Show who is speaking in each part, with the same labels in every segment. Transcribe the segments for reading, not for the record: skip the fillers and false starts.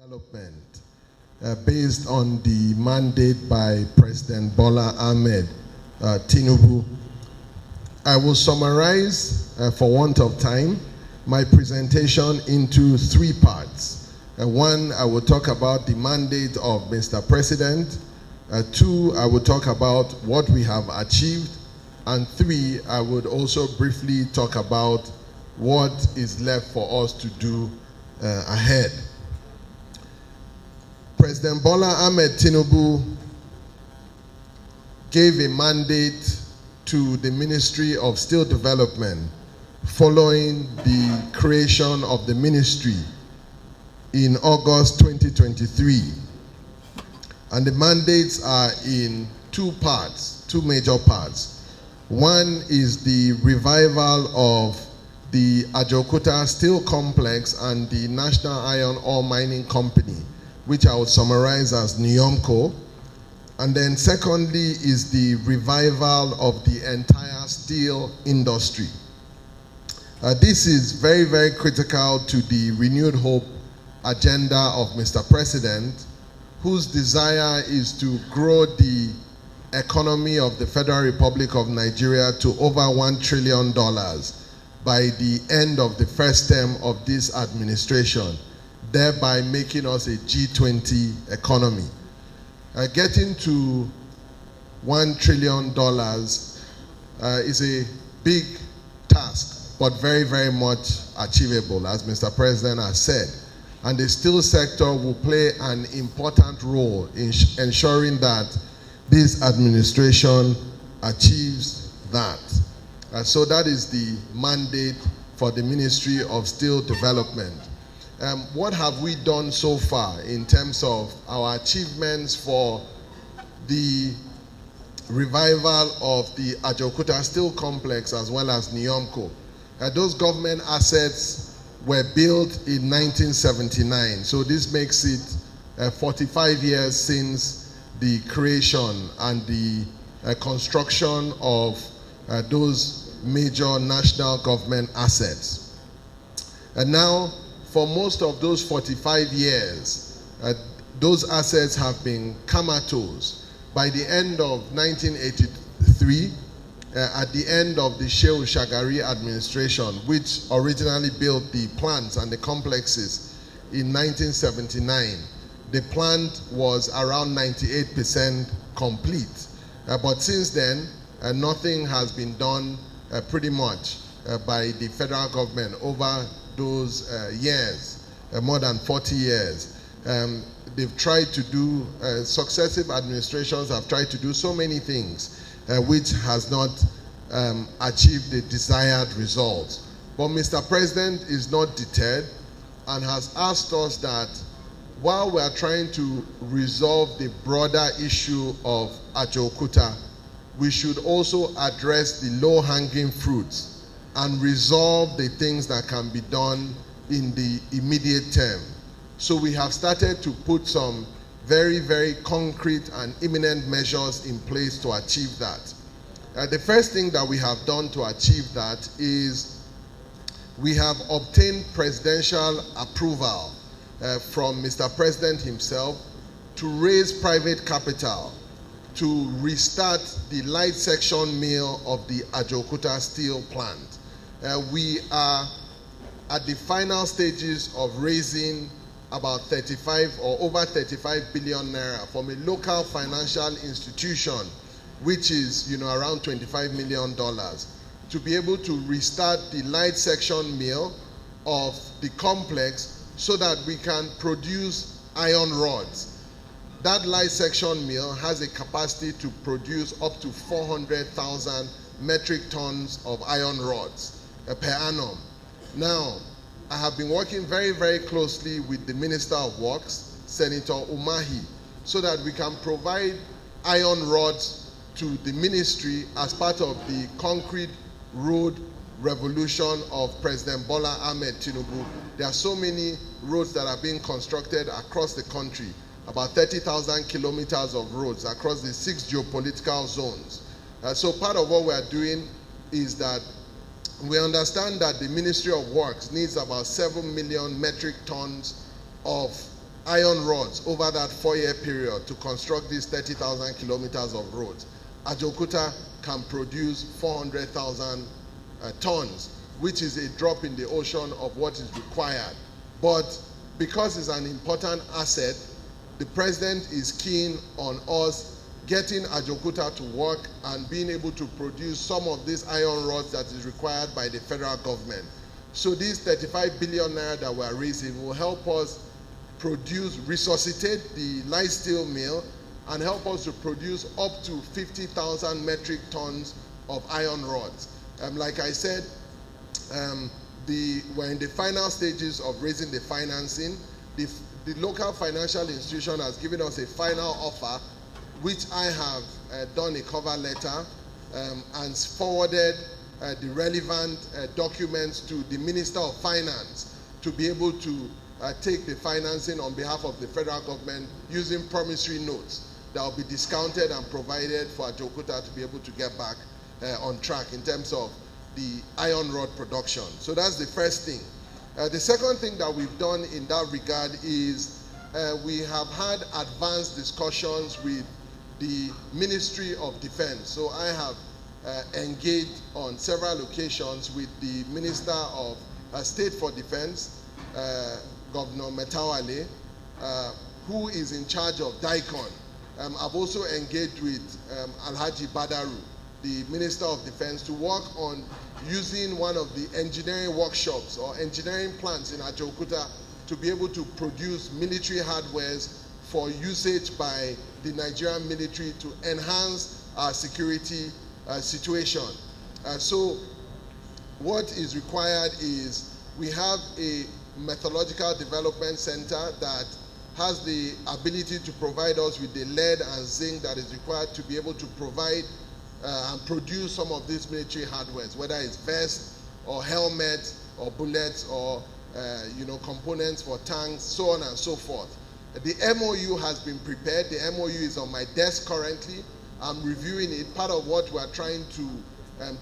Speaker 1: development based on the mandate by President Bola Tinubu. I will summarize, for want of time, my presentation into three parts. One, I will talk about the mandate of Mr. President. Two, I will talk about what we have achieved. And three, I would also briefly talk about what is left for us to do ahead. President Bola Tinubu gave a mandate to the Ministry of Steel Development following the creation of the ministry in August 2023. And the mandates are in two parts, two major parts. One is the revival of the Ajaokuta Steel Complex and the National Iron Ore Mining Company, which I would summarize as NIOMCO. And then secondly is the revival of the entire steel industry. This is very, very critical to the renewed hope agenda of Mr. President, whose desire is to grow the economy of the Federal Republic of Nigeria to over $1 trillion by the end of the first term of this administration, thereby making us a G20 economy. Getting to $1 trillion is a big task, but very, very much achievable, as Mr. President has said. And the steel sector will play an important role in ensuring that this administration achieves that. So that is the mandate for the Ministry of Steel Development. What have we done so far in terms of our achievements for the revival of the Ajaokuta Steel Complex as well as NIOMCO? Those government assets were built in 1979, so this makes it 45 years since the creation and the construction of those major national government assets. And now, for most of those 45 years, those assets have been comatose. By the end of 1983, at the end of the Shehu Shagari administration, which originally built the plants and the complexes in 1979, the plant was around 98% complete. But since then, nothing has been done pretty much by the federal government over those years, more than 40 years. They've tried to do, successive administrations have tried to do so many things which has not achieved the desired results. But Mr. President is not deterred and has asked us that while we are trying to resolve the broader issue of Ajaokuta, we should also address the low-hanging fruits and resolve the things that can be done in the immediate term. So we have started to put some very, very concrete and imminent measures in place to achieve that. The first thing that we have done to achieve that is we have obtained presidential approval from Mr. President himself to raise private capital to restart the light section mill of the Ajaokuta Steel plant. We are at the final stages of raising about 35 or over 35 billion naira from a local financial institution, which is around $25 million, to be able to restart the light section mill of the complex so that we can produce iron rods. That light section mill has a capacity to produce up to 400,000 metric tons of iron rods per annum. Now, I have been working very, very closely with the Minister of Works, Senator Umahi, so that we can provide iron rods to the ministry as part of the concrete road revolution of President Bola Tinubu. There are so many roads that are being constructed across the country, about 30,000 kilometers of roads across the 6 geopolitical zones. So part of what we are doing is that we understand that the Ministry of Works needs about 7 million metric tons of iron rods over that 4-year period to construct these 30,000 kilometers of roads, Ajaokuta can produce 400,000 tons, which is a drop in the ocean of what is required. But because it's an important asset, the president is keen on us getting Ajaokuta to work and being able to produce some of these iron rods that is required by the federal government. So these 35 billion naira that we are raising will help us resuscitate the light steel mill and help us to produce up to 50,000 metric tons of iron rods. Like I said, we're in the final stages of raising the financing. The local financial institution has given us a final offer, which I have done a cover letter and forwarded the relevant documents to the Minister of Finance to be able to take the financing on behalf of the federal government using promissory notes that will be discounted and provided for Ajaokuta to be able to get back on track in terms of the iron rod production. So that's the first thing. The second thing that we've done in that regard is we have had advanced discussions with the Ministry of Defense. So I have engaged on several occasions with the Minister of State for Defense, Governor Metawale, who is in charge of DICON. I've also engaged with Alhaji Badaru, the Minister of Defense, to work on using one of the engineering workshops or engineering plants in Ajaokuta to be able to produce military hardwares for usage by the Nigerian military to enhance our security situation. So what is required is we have a methodological development center that has the ability to provide us with the lead and zinc that is required to be able to provide and produce some of these military hardwares, whether it's vests or helmets or bullets or components for tanks, so on and so forth. The MOU has been prepared. The MOU is on my desk currently. I'm reviewing it. Part of what we're trying to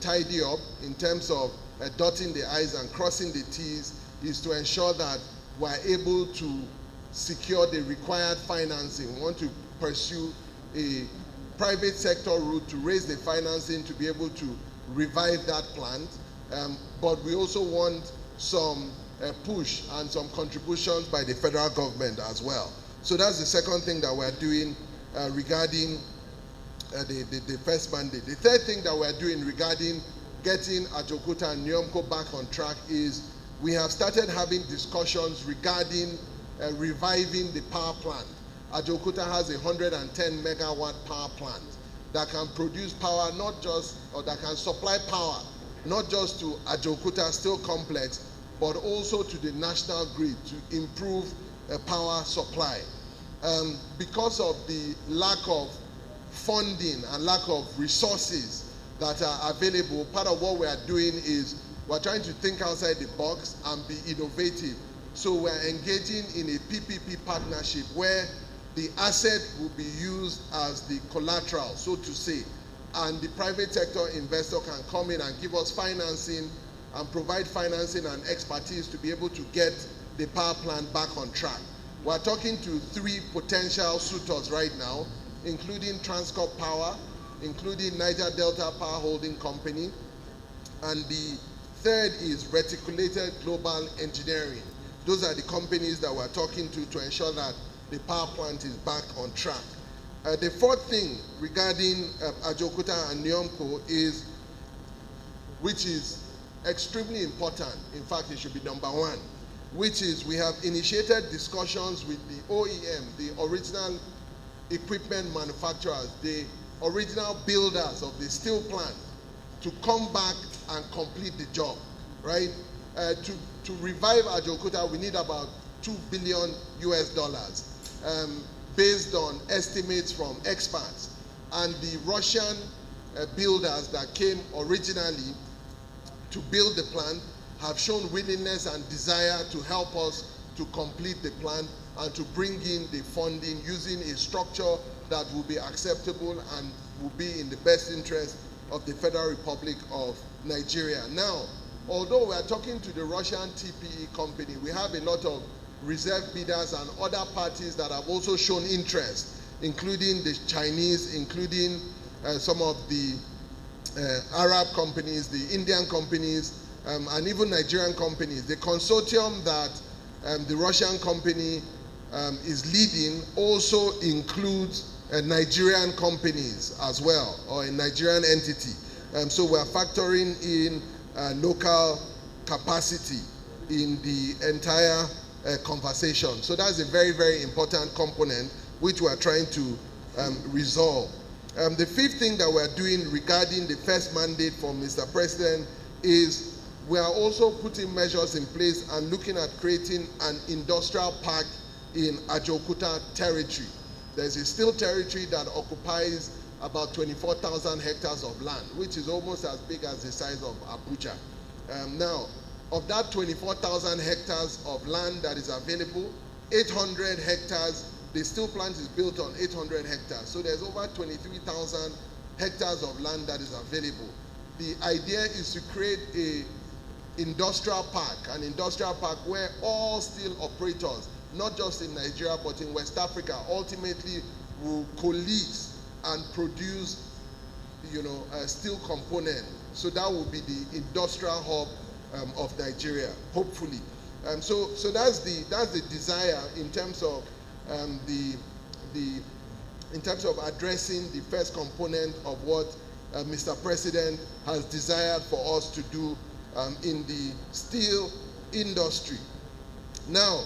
Speaker 1: tidy up in terms of dotting the I's and crossing the T's is to ensure that we're able to secure the required financing. We want to pursue a private sector route to raise the financing to be able to revive that plant. But we also want some push and some contributions by the federal government as well. So that's the second thing that we're doing regarding the first mandate. The third thing that we're doing regarding getting Ajaokuta and NNamDikanu back on track is we have started having discussions regarding reviving the power plant. Ajaokuta has a 110 megawatt power plant that can produce power that can supply power not just to Ajaokuta Steel Complex, but also to the national grid to improve power supply. Because of the lack of funding and lack of resources that are available, part of what we are doing is we're trying to think outside the box and be innovative. So we're engaging in a PPP partnership where the asset will be used as the collateral, so to say, and the private sector investor can come in and give us financing and provide financing and expertise to be able to get the power plant back on track. We're talking to 3 potential suitors right now, including Transcorp Power, including Niger Delta Power Holding Company, and the third is Reticulated Global Engineering. Those are the companies that we're talking to ensure that the power plant is back on track. The fourth thing regarding Ajaokuta and NNamDikanu is, which is extremely important, in fact it should be number 1, which is we have initiated discussions with the OEM, the original equipment manufacturers, the original builders of the steel plant, to come back and complete the job, right? To revive Ajaokuta, we need about $2 billion US, based on estimates from experts. And the Russian builders that came originally to build the plant have shown willingness and desire to help us to complete the plan and to bring in the funding using a structure that will be acceptable and will be in the best interest of the Federal Republic of Nigeria. Now, although we are talking to the Russian TPE company, we have a lot of reserve bidders and other parties that have also shown interest, including the Chinese, including some of the Arab companies, the Indian companies, and even Nigerian companies. The consortium that the Russian company is leading also includes Nigerian companies as well, or a Nigerian entity. So we're factoring in local capacity in the entire conversation. So that's a very, very important component which we're trying to resolve. The fifth thing that we're doing regarding the first mandate from Mr. President is we are also putting measures in place and looking at creating an industrial park in Ajaokuta territory. There's a steel territory that occupies about 24,000 hectares of land, which is almost as big as the size of Abuja. Now, of that 24,000 hectares of land that is available, 800 hectares, the steel plant is built on 800 hectares. So there's over 23,000 hectares of land that is available. The idea is to create an industrial park where all steel operators, not just in Nigeria but in West Africa, ultimately will coalesce and produce, a steel component. So that will be the industrial hub of Nigeria, hopefully. So that's the desire in terms of in terms of addressing the first component of what Mr. President has desired for us to do in the steel industry. Now,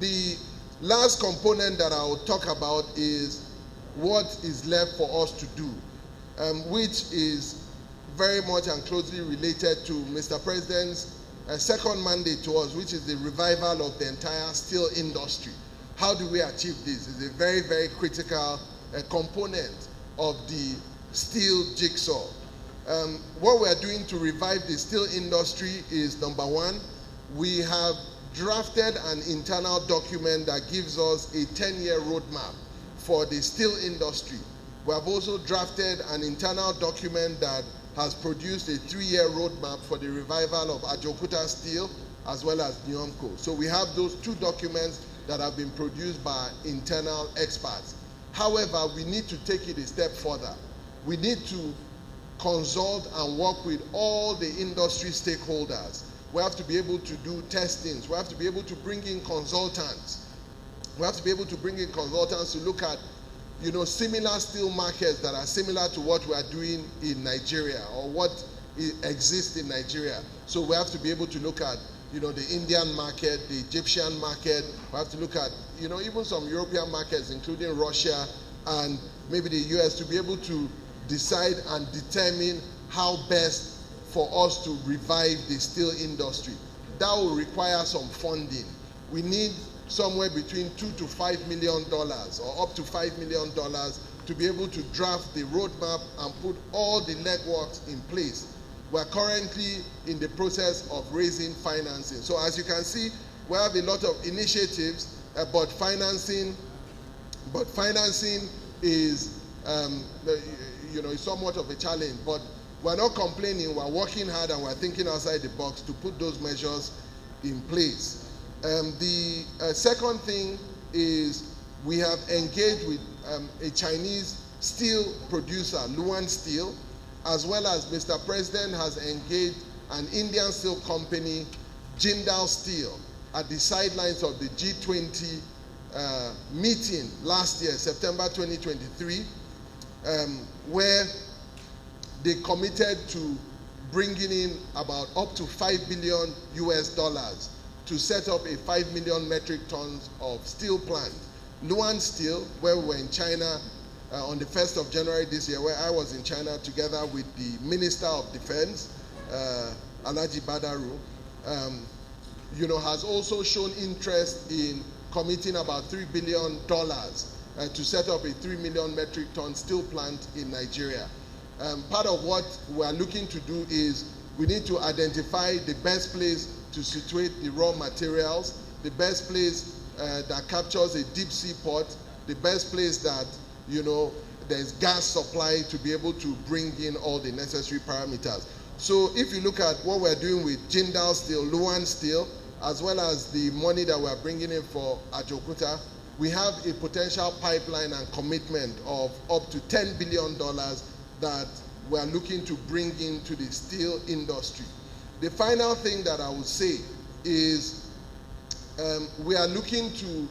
Speaker 1: the last component that I will talk about is what is left for us to do, which is very much and closely related to Mr. President's second mandate to us, which is the revival of the entire steel industry. How do we achieve this? It's a very, very critical component of the steel jigsaw. What we are doing to revive the steel industry is, number one, we have drafted an internal document that gives us a 10-year roadmap for the steel industry. We have also drafted an internal document that has produced a 3-year roadmap for the revival of Ajaokuta Steel as well as Nyomco. So we have those two documents that have been produced by internal experts. However, we need to take it a step further. We need to consult and work with all the industry stakeholders. We have to be able to do testings. We have to be able to bring in consultants. We have to be able to bring in consultants to look at, similar steel markets that are similar to what we are doing in Nigeria or what exists in Nigeria. So we have to be able to look at, the Indian market, the Egyptian market. We have to look at, even some European markets, including Russia and maybe the US, to be able to decide and determine how best for us to revive the steel industry. That will require some funding. We need somewhere between $2 to $5 million or up to $5 million to be able to draft the roadmap and put all the legwork in place. We're currently in the process of raising financing. So as you can see, we have a lot of initiatives, but financing is is somewhat of a challenge. But we're not complaining. We're working hard and we're thinking outside the box to put those measures in place. The second thing is we have engaged with a Chinese steel producer, Luan Steel, as well as Mr. President has engaged an Indian steel company, Jindal Steel, at the sidelines of the G20 meeting last year, September 2023, where they committed to bringing in about up to $5 billion US to set up a 5 million metric tons of steel plant. Luan Steel, where we were in China on the 1st of January this year, where I was in China together with the Minister of Defense, Alhaji Badaru, has also shown interest in committing about $3 billion to set up a 3 million metric ton steel plant in Nigeria. Part of what we are looking to do is we need to identify the best place to situate the raw materials, the best place that captures a deep sea port, the best place that, there's gas supply to be able to bring in all the necessary parameters. So if you look at what we're doing with Jindal Steel, Luan Steel, as well as the money that we are bringing in for Ajaokuta, we have a potential pipeline and commitment of up to $10 billion that we are looking to bring into the steel industry. The final thing that I would say is we are looking to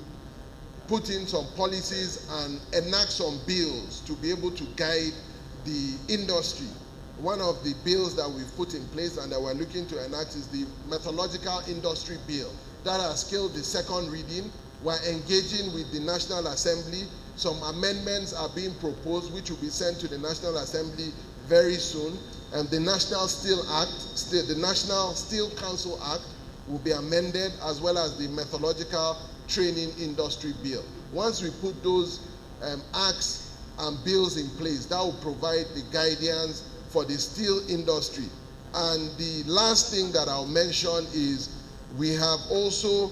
Speaker 1: put in some policies and enact some bills to be able to guide the industry. One of the bills that we've put in place and that we're looking to enact is the metallurgical industry bill. That has killed the second reading. We're engaging with the National Assembly. Some amendments are being proposed which will be sent to the National Assembly very soon. And the National Steel Act, the National Steel Council Act will be amended, as well as the metallurgical training industry bill. Once we put those acts and bills in place, that will provide the guidance for the steel industry. And the last thing that I'll mention is we have also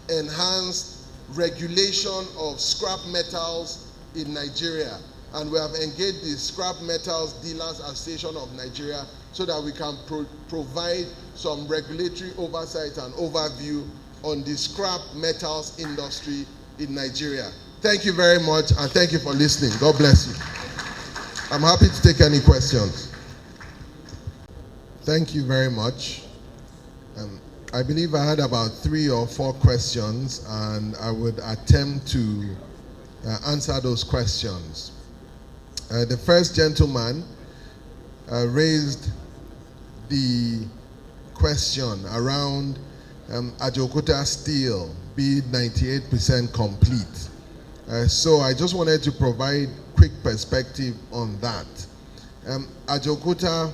Speaker 1: enhanced regulation of scrap metals in Nigeria. And we have engaged the Scrap Metals Dealers Association of Nigeria so that we can provide some regulatory oversight and overview on the scrap metals industry in Nigeria. Thank you very much, and thank you for listening. God bless you. I'm happy to take any questions. Thank you very much. I believe I had about 3 or 4 questions, and I would attempt to answer those questions. The first gentleman raised the question around Ajaokuta Steel be 98% complete. So I just wanted to provide quick perspective on that. Ajaokuta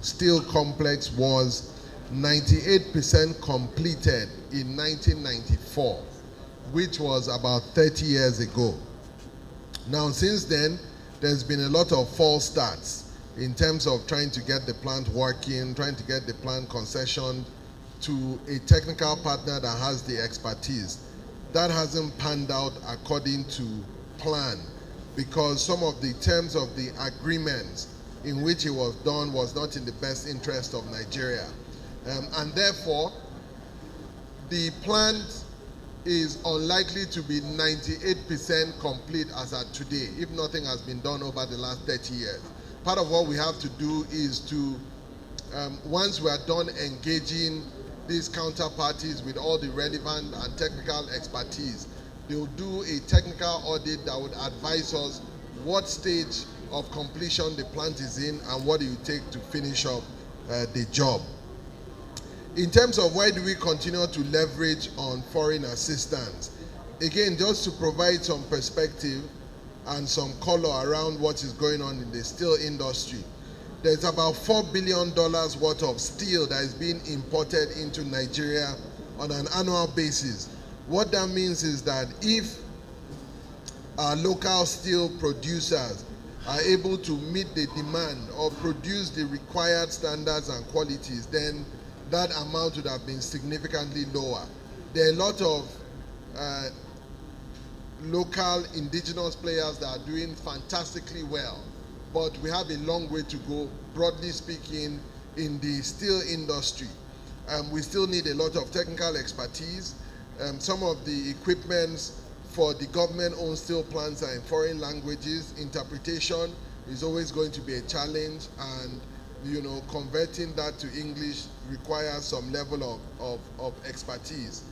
Speaker 1: Steel Complex was 98% completed in 1994, which was about 30 years ago. Now, since then, there's been a lot of false starts in terms of trying to get the plant working, trying to get the plant concessioned to a technical partner that has the expertise. That hasn't panned out according to plan because some of the terms of the agreements in which it was done was not in the best interest of Nigeria. And therefore, the plant is unlikely to be 98% complete as at today, if nothing has been done over the last 30 years. Part of what we have to do is to, once we are done engaging these counterparties with all the relevant and technical expertise, they will do a technical audit that would advise us what stage of completion the plant is in and what it will take to finish up the job. In terms of why do we continue to leverage on foreign assistance, again, just to provide some perspective and some color around what is going on in the steel industry. There's about $4 billion worth of steel that is being imported into Nigeria on an annual basis. What that means is that if our local steel producers are able to meet the demand or produce the required standards and qualities, then that amount would have been significantly lower. There are a lot of local indigenous players that are doing fantastically well, but we have a long way to go, broadly speaking, in the steel industry. We still need a lot of technical expertise. Some of the equipments for the government-owned steel plants are in foreign languages. Interpretation is always going to be a challenge, and converting that to English requires some level of expertise.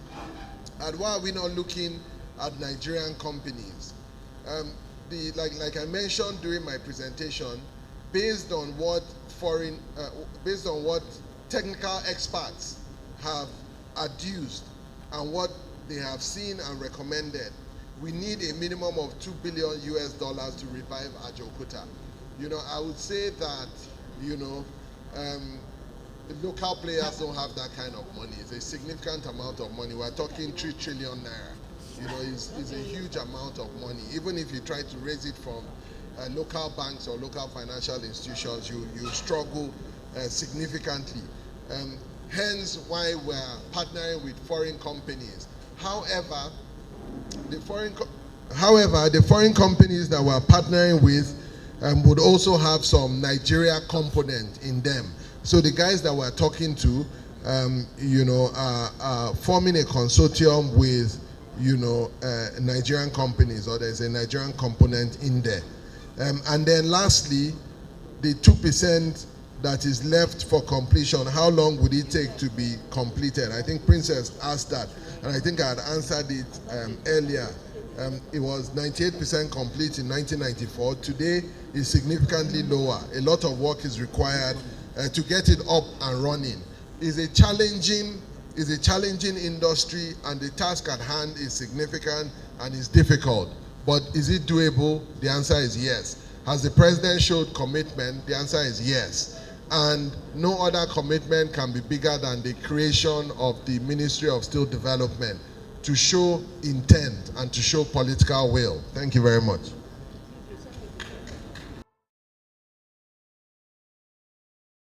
Speaker 1: And why are we not looking at Nigerian companies? Like I mentioned during my presentation, based on what technical experts have adduced and what they have seen and recommended, we need a minimum of $2 billion to revive Ajaokuta. I would say that the local players don't have that kind of money. It's a significant amount of money. We're talking 3 trillion naira. It's a huge amount of money. Even if you try to raise it from local banks or local financial institutions, you struggle significantly. Hence why we're partnering with foreign companies. However, the foreign companies that we're partnering with would also have some Nigeria component in them. So the guys that we're talking to, forming a consortium with, Nigerian companies, or there's a Nigerian component in there. And then lastly, the 2% that is left for completion, how long would it take to be completed? I think Princess asked that, and I think I had answered it earlier. It was 98% complete in 1994. Today is significantly lower. A lot of work is required to get it up and running. It's a challenging industry, and the task at hand is significant and is difficult. But is it doable? The answer is yes. Has the president showed commitment? The answer is yes. And no other commitment can be bigger than the creation of the Ministry of Steel Development, to show intent and to show political will. Thank you very much.